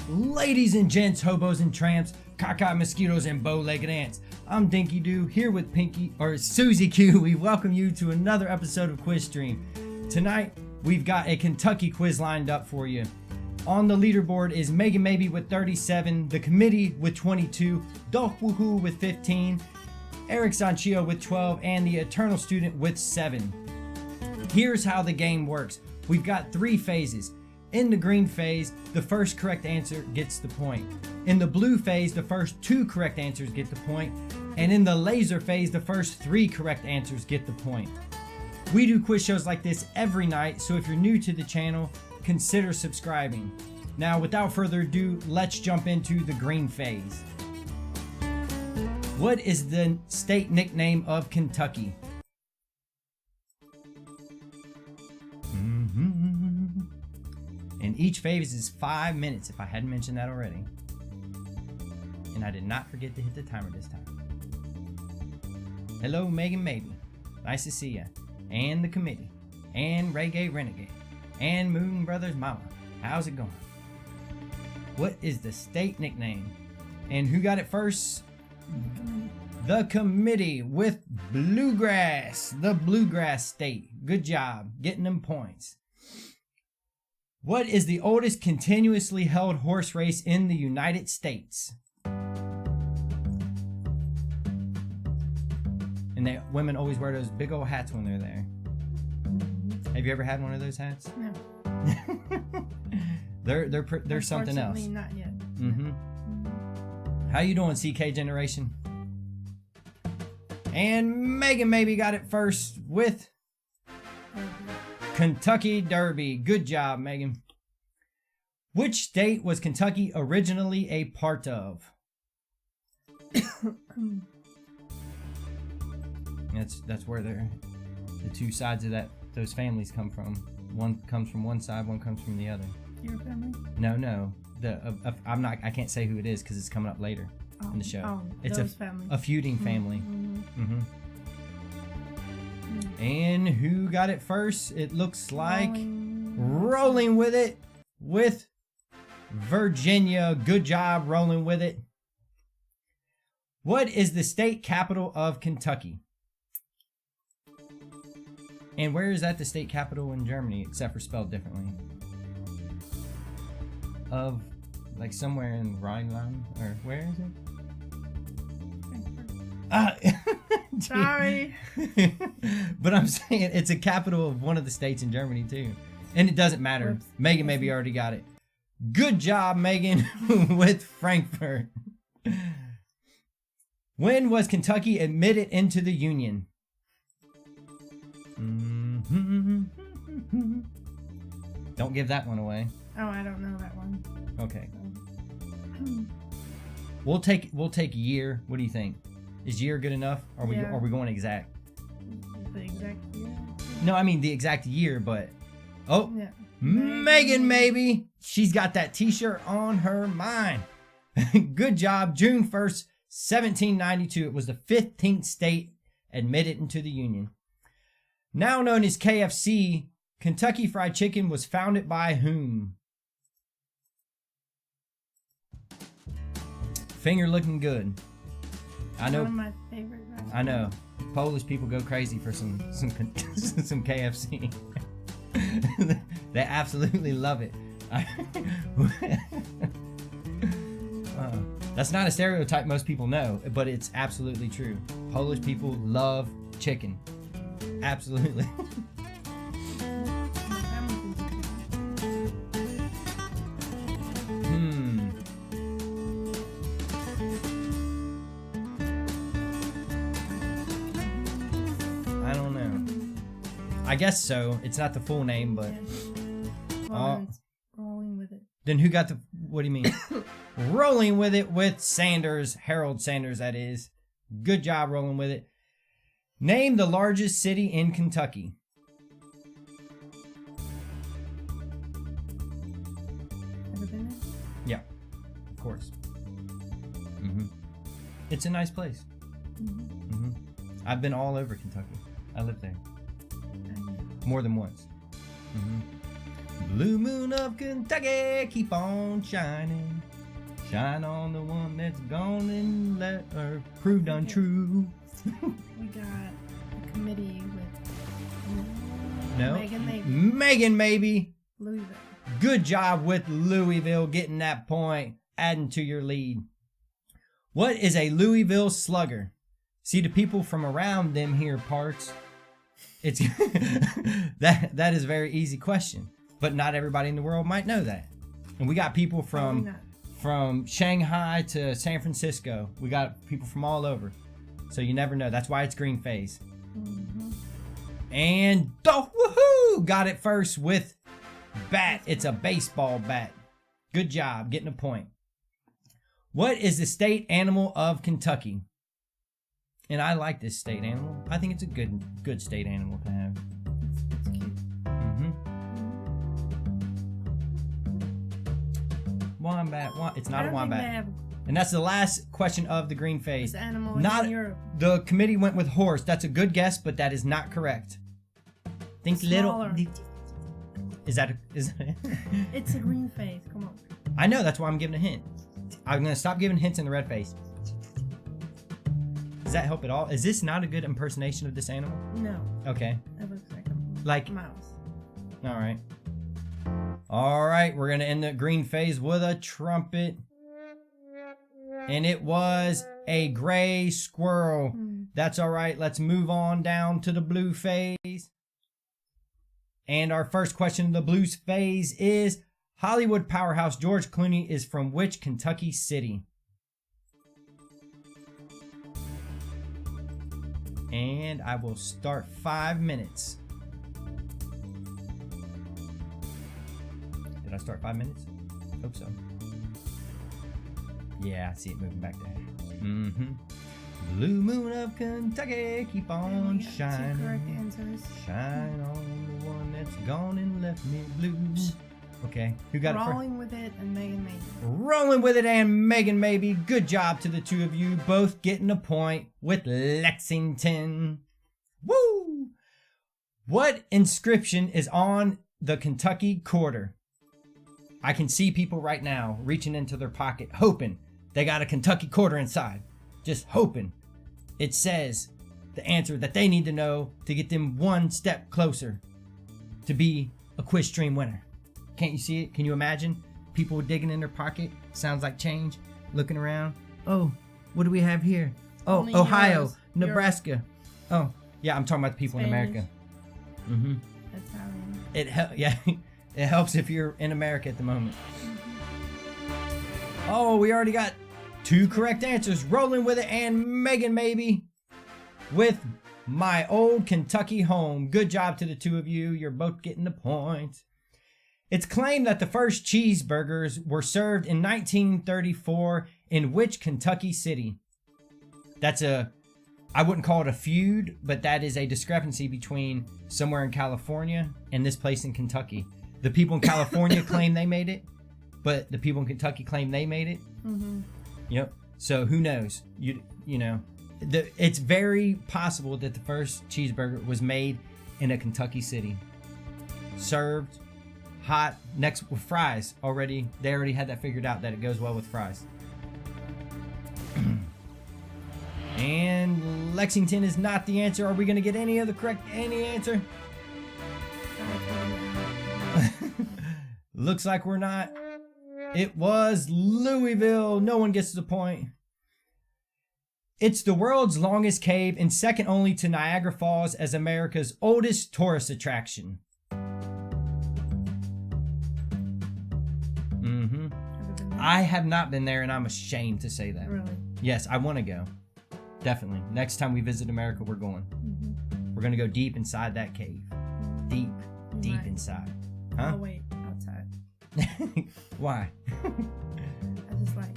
Ladies and gents, hobos and tramps, cockeyed mosquitoes and bow-legged ants. I'm Dinky Doo here with Susie Q. We welcome you to another episode of Quiz Stream. Tonight, we've got a Kentucky quiz lined up for you. On the leaderboard is Megan Maybe with 37, The Committee with 22, Dolph Woohoo with 15, Eric Sanchio with 12, and The Eternal Student with 7. Here's how the game works. We've got 3 phases. In the green phase, the first correct answer gets the point. In the blue phase, the first 2 correct answers get the point. And in the laser phase, the first 3 correct answers get the point. We do quiz shows like this every night, so if you're new to the channel, consider subscribing. Now, without further ado, let's jump into the green phase. What is the state nickname of Kentucky? And each phase is 5 minutes, if I hadn't mentioned that already. And I did not forget to hit the timer this time. Hello, Megan Maybe. Nice to see ya. And the committee. And Reggae Renegade. And Moon Brothers Mama. How's it going? What is the state nickname? And who got it first? The committee with Bluegrass. The Bluegrass State. Good job getting them points. What is the oldest continuously held horse race in the United States? And the women always wear those big old hats when they're there. Have you ever had one of those hats? No. they're something else. Not yet. Mm-hmm. How you doing, CK Generation? And Megan Maybe got it first with Kentucky Derby. Good job, Megan. Which state was Kentucky originally a part of? That's where the 2 sides of those families come from. One comes from one side, one comes from the other. Your family? No. I can't say who it is because it's coming up later in the show. It's a feuding family. Mm-hmm. And who got it first? It looks like Rolling With It with Virginia. Good job rolling with it. What is the state capital of Kentucky? And where is that the state capital in Germany, except for spelled differently? Of, like, somewhere in Rhineland, or where is it? Sorry. But I'm saying it's a capital of one of the states in Germany too. And it doesn't matter. Oops. Megan maybe already got it. Good job, Megan, with Frankfurt. When was Kentucky admitted into the Union? Don't give that one away. Oh, I don't know that one. Okay. We'll take year. What do you think? Is year good enough? Are we going exact? The exact year? No, I mean the exact year, but yeah. Megan Maybe. She's got that t-shirt on her mind. Good job. June 1st, 1792. It was the 15th state admitted into the Union. Now known as KFC, Kentucky Fried Chicken was founded by whom? Finger looking good. I know. One of my favorite restaurants. I know. Polish people go crazy for some KFC. They absolutely love it. That's not a stereotype most people know, but it's absolutely true. Polish people love chicken. Absolutely. I don't know. I guess so. It's not the full name, but... Rolling With It. Then who got the... What do you mean? Rolling With It with Sanders. Harold Sanders, that is. Good job rolling with it. Name the largest city in Kentucky. Ever been there? Yeah, of course. It's a nice place. I've been all over Kentucky. I lived there. More than once. Blue moon of Kentucky, keep on shining. Shine on the one that's gone and let her proved untrue. We got a committee with No. Megan Maybe. Megan Maybe. Louisville. Good job with Louisville getting that point, adding to your lead. What is a Louisville slugger? See, the people from around them here parts, it's that is a very easy question, but not everybody in the world might know that. And we got people from Shanghai to San Francisco. We got people from all over, so you never know. That's why it's green phase. Mm-hmm. And woohoo! Got it first with bat. It's a baseball bat. Good job getting a point. What is the state animal of Kentucky? And I like this state animal. I think it's a good state animal to have. It's cute. Wombat. It's not a I don't think wombat. they have And that's the last question of the green phase. this animal Not in Europe. the committee went with horse. That's a good guess, but that is not correct. Think Smaller. little. Is that? It's a green phase. Come on. I know. That's why I'm giving a hint. I'm gonna stop giving hints in the red phase. Does that help at all? Is this not a good impersonation of this animal? No, Okay. that looks like Like. a mouse. All right. All right. We're gonna end the green phase with a trumpet, and it was a gray squirrel. That's all right. Let's move on down to the blue phase. And our first question of the blues phase is Hollywood powerhouse George Clooney is from which Kentucky city? And I will start 5 minutes. Did I start 5 minutes? Hope so. Yeah, I see it moving back there. Mm-hmm. Blue moon of Kentucky, keep on Two shining. correct answers. Shine on the one that's gone and left me blue. Okay, who got it first? Rolling with it and Megan Maybe. Rolling with it and Megan Maybe. Good job to the two of you, both getting a point with Lexington. Woo! What inscription is on the Kentucky quarter? I can see people right now reaching into their pocket, hoping they got a Kentucky quarter inside. Just hoping. It says the answer that they need to know to get them one step closer to be a quiz stream winner. Can't you see it? Can you imagine? People digging in their pocket. Sounds like change. Looking around. Oh, what do we have here? Oh, Only Ohio, euros. Nebraska. Oh, yeah, I'm talking about the people in Spanish. America. Mm-hmm. Italian. Yeah, it helps if you're in America at the moment. Oh, we already got 2 correct answers. Rolling with it and Megan Maybe with my old Kentucky home. Good job to the two of you. You're both getting the point. It's claimed that the first cheeseburgers were served in 1934 in which Kentucky city? I wouldn't call it a feud, but that is a discrepancy between somewhere in California and this place in Kentucky. The people in California claim they made it, but the people in Kentucky claim they made it. Mm-hmm. Yep. So who knows? You know, it's very possible that the first cheeseburger was made in a Kentucky city, served hot next with fries. They already had that figured out that it goes well with fries. And Lexington is not the answer. Are we going to get any answer? Looks like we're not. It was Louisville. No one gets the point. It's the world's longest cave and second only to Niagara Falls as America's oldest tourist attraction. Mm-hmm. I have not been there and I'm ashamed to say that. Really? Yes, I want to go. Definitely. Next time we visit America, we're going. Mm-hmm. We're going to go deep inside that cave. Deep Right. inside. Huh? Oh, wait. Outside. Why? I just like.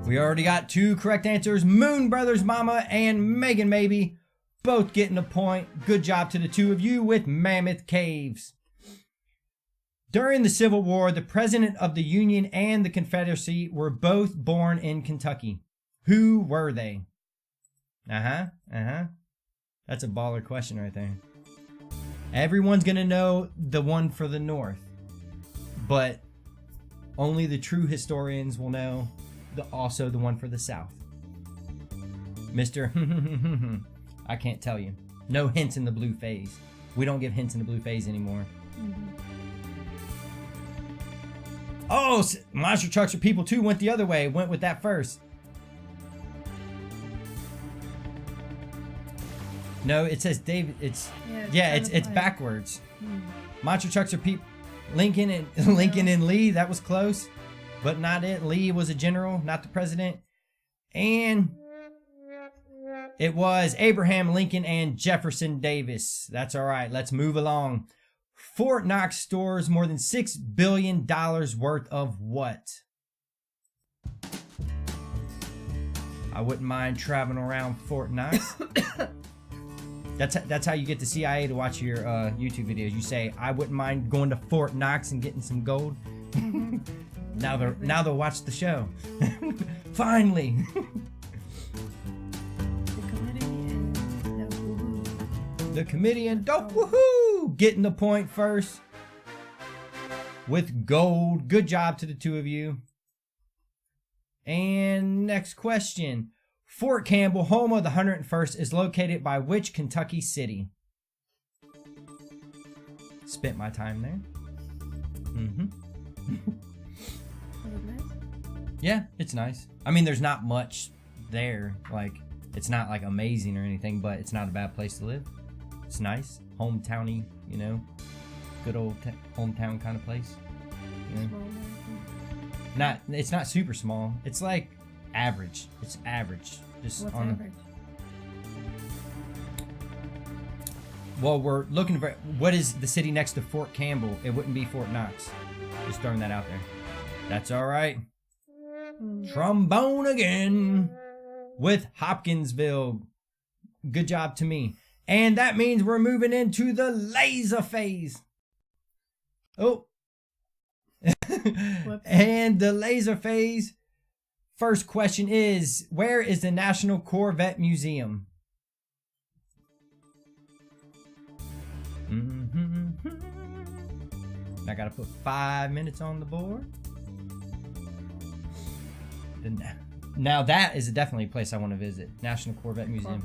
We already got 2 correct answers. Moon Brothers Mama and Megan Maybe both getting a point. Good job to the two of you with Mammoth Caves. During the Civil War, the President of the Union and the Confederacy were both born in Kentucky. Who were they? That's a baller question right there. Everyone's gonna know the one for the north, but only the true historians will know also the one for the south. Mr. I can't tell you. No hints in the blue phase. We don't give hints in the blue phase anymore. Oh, monster trucks are people too. Went the other way. Went with that first. No, it says David. It's it's backwards. Monster trucks are people. Lincoln and Lee. That was close, but not it. Lee was a general, not the president. And it was Abraham Lincoln and Jefferson Davis. That's all right. Let's move along. Fort Knox stores more than $6 billion worth of what? I wouldn't mind traveling around Fort Knox. That's how you get the CIA to watch your YouTube videos. You say, I wouldn't mind going to Fort Knox and getting some gold. Now they'll watch the show. Finally. The committee and dope, woohoo! Getting the point first with gold. Good job to the two of you. And next question. Fort Campbell, home of the 101st, is located by which Kentucky city? Spent my time there. Yeah, it's nice. I mean, there's not much there. Like, it's not like amazing or anything, but it's not a bad place to live. It's nice, hometowny, you know, good old hometown kind of place. You know? It's not super small. It's like average. It's average. Just What's on average? Well, we're looking for what is the city next to Fort Campbell. It wouldn't be Fort Knox. Just throwing that out there. That's all right. Trombone again with Hopkinsville. Good job to me. And that means we're moving into the laser phase. Oh. And the laser phase. First question is, where is the National Corvette Museum? I gotta put 5 minutes on the board. Now that is definitely a place I want to visit. National Corvette Museum.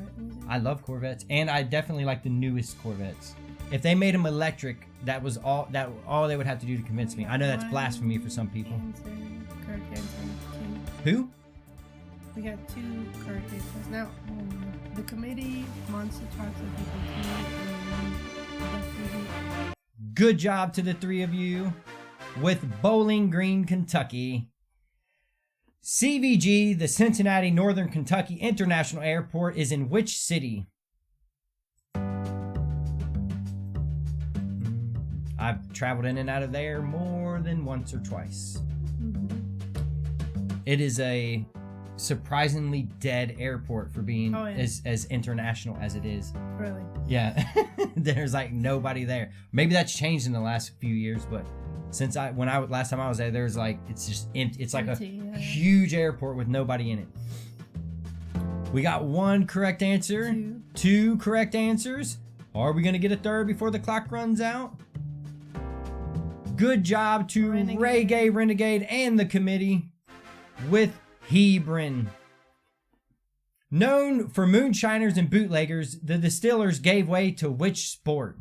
I love Corvettes, and I definitely like the newest Corvettes. If they made them electric, that was all they would have to do to convince me. I know that's blasphemy for some people. Correct answer. Who? We got two correct answers. Now, the committee, monster trucks are people too. Good job to the three of you with Bowling Green, Kentucky. CVG, the Cincinnati Northern Kentucky International Airport, is in which city? I've traveled in and out of there more than once or twice. It is a surprisingly dead airport for being as international as it is. Really? Yeah. There's like nobody there. Maybe that's changed in the last few years, but since last time I was there, there's like, it's just empty. It's like a huge airport with nobody in it. We got one correct answer. Two correct answers. Are we going to get a third before the clock runs out? Good job to Reggae Renegade and the committee with Hebron. Known for moonshiners and bootleggers, the distillers gave way to which sport?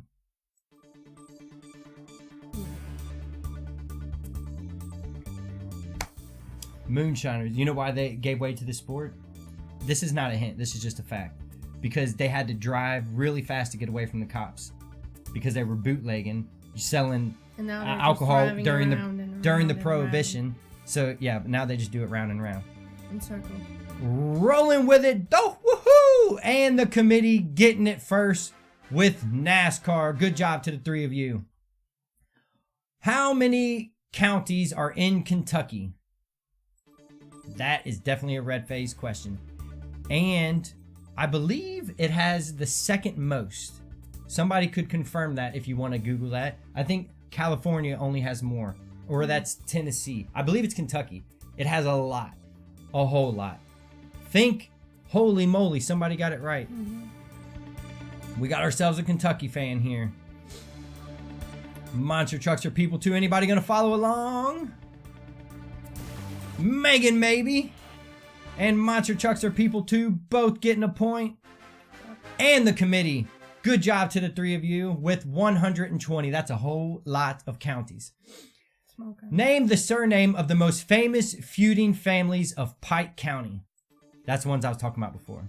Moonshiners. You know why they gave way to this sport? This is not a hint. This is just a fact. Because they had to drive really fast to get away from the cops. Because they were bootlegging, selling alcohol during the Prohibition. So yeah, now they just do it round and round. In circles. Rolling with it. Oh, woohoo! And the committee getting it first with NASCAR. Good job to the three of you. How many counties are in Kentucky? That is definitely a red phase question. And I believe it has the second most. Somebody could confirm that if you want to Google that. I think California only has more. Or that's Tennessee. I believe it's Kentucky. It has a lot. A whole lot. Think, holy moly, somebody got it right. We got ourselves a Kentucky fan here. Monster trucks are people too. Anybody gonna follow along? Megan maybe. And monster trucks are people too. Both getting a point. And the committee. Good job to the three of you with 120. That's a whole lot of counties. Smoker. Name the surname of the most famous feuding families of Pike County. That's the ones I was talking about before.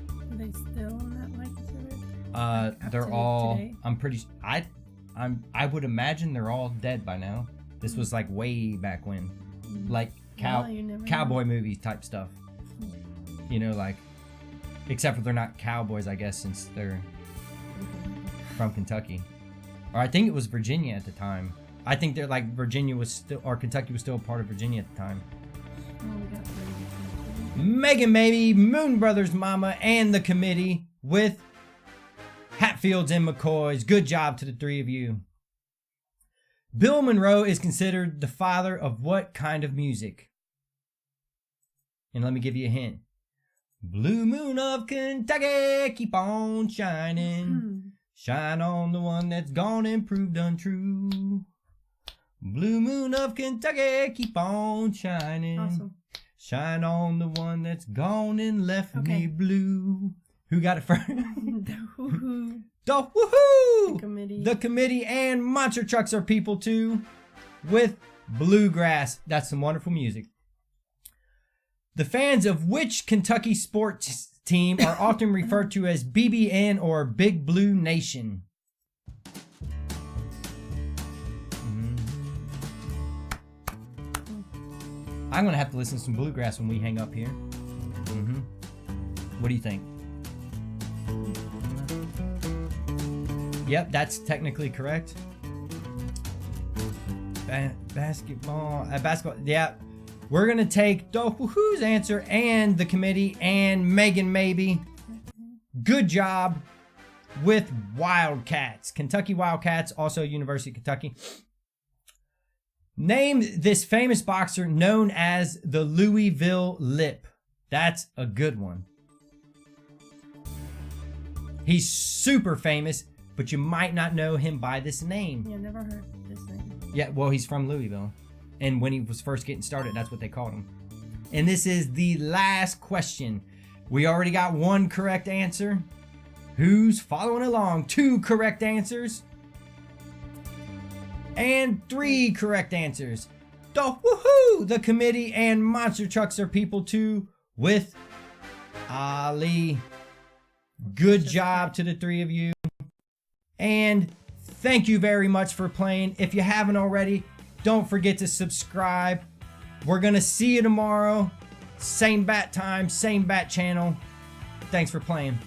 Are they still in that like exhibit? They're to all. today? I'm pretty. I would imagine they're all dead by now. This was like way back when, like Well, you never know. cowboy movie type stuff. You know, like, except for they're not cowboys, I guess, since they're from Kentucky, or I think it was Virginia at the time. I think they're like Virginia was still, or Kentucky was still a part of Virginia at the time. Oh, we got 30. Megan maybe, Moon Brothers Mama, and the committee with Hatfields and McCoys. Good job to the three of you. Bill Monroe is considered the father of what kind of music? And let me give you a hint. Blue moon of Kentucky, keep on shining. Shine on the one that's gone and proved untrue. Blue moon of Kentucky, keep on shining. Awesome. Shine on the one that's gone and left Okay. me blue. Who got it first? The woohoo. The woohoo! The committee. The committee and monster trucks are people too, with bluegrass. That's some wonderful music. The fans of which Kentucky sports team are often referred to as BBN or Big Blue Nation? I'm gonna have to listen to some bluegrass when we hang up here. What do you think? Yep, that's technically correct. Basketball. Yeah. We're going to take the who's answer and the committee and Megan maybe. Good job with Wildcats. Kentucky Wildcats, also University of Kentucky. Name this famous boxer known as the Louisville Lip. That's a good one. He's super famous, but you might not know him by this name. Yeah, never heard this name. Yeah, well, he's from Louisville. And when he was first getting started, that's what they called him. And this is the last question. We already got one correct answer. Who's following along? 2 correct answers. And 3 correct answers. The woohoo! The committee and monster trucks are people too with Ali. Good job to the 3 of you. And thank you very much for playing. If you haven't already, don't forget to subscribe. We're going to see you tomorrow. Same bat time, same bat channel. Thanks for playing.